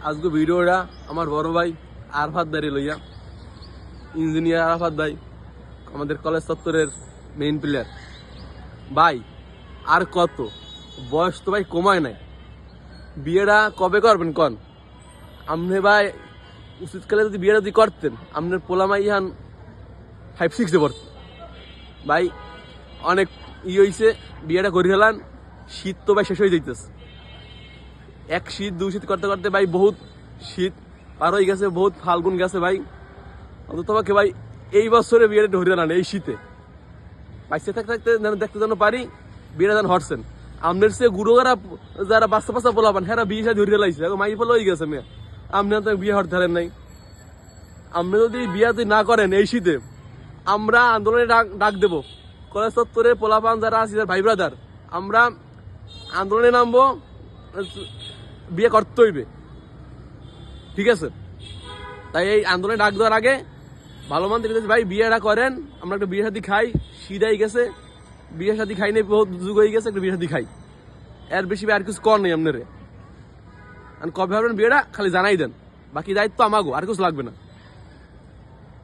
আজকে ভিডিওটা আমার বড় ভাই আরফাত ভাই লইয়া, ইঞ্জিনিয়ার আরফাত ভাই, আমাদের কলেজ চত্বরের মেইন প্লেয়ার ভাই। আর কত বয়স তো ভাই কমায় নাই, বিয়েটা কবে করবেন কন? আপনি ভাই উচিতকালে যদি বিয়েটা যদি করতেন, আপনার পোলামাই ইহান 5-6-এ পড়তেন ভাই। অনেক হয়েছে, বিয়েটা করে ফেলান। শীত তো ভাই শেষ হয়ে যাইতেছে, এক শীত দু শীত করতে করতে ভাই বহুত শীত পার হয়ে গেছে, বহুত ফাল্গুন গেছে ভাই। অন্তত তোমাকে ভাই এই বছরে বিয়েটা ধরে নেন, এই শীতে বাইসে থাকতে থাকতে দেখতে যেন পারি বিয়েটা যেন হটছেন। আপনার সে গুরু যারা বাচ্চা বাচ্চা পোলাপান হ্যাঁ বিয়ে সাথে ধরে লাইছে, মাই ফেলা হয়ে গেছে মেয়ে। আপনি তো বিয়ে হট ধরেন নাই। আপনি যদি বিয়ে যদি না করেন এই শীতে, আমরা আন্দোলনে ডাক দেবো। কলেজ চত্বরে পোলাপান যারা আছে ভাই ব্রাদার, আমরা আন্দোলনে নামবো, বিয়ে করতে হইবে, ঠিক আছে? তাই এই আন্দোলনে ডাক দেওয়ার আগে ভালো মান দেখতেছি ভাই বিয়েটা করেন। আমরা একটা বিয়ে শাদী খাই, শীতাই গেছে, বিয়ে শাদী খাই নাই, বহুত যুগ হয়ে গেছে, একটা বিয়ে শাদী খাই। এর বেশি আর কিছু কর নেই আপনারে। কবে ভাববেন বিয়েটা খালি জানাই দেন, বাকি দায়িত্ব আমাগো, আর কিছু লাগবে না।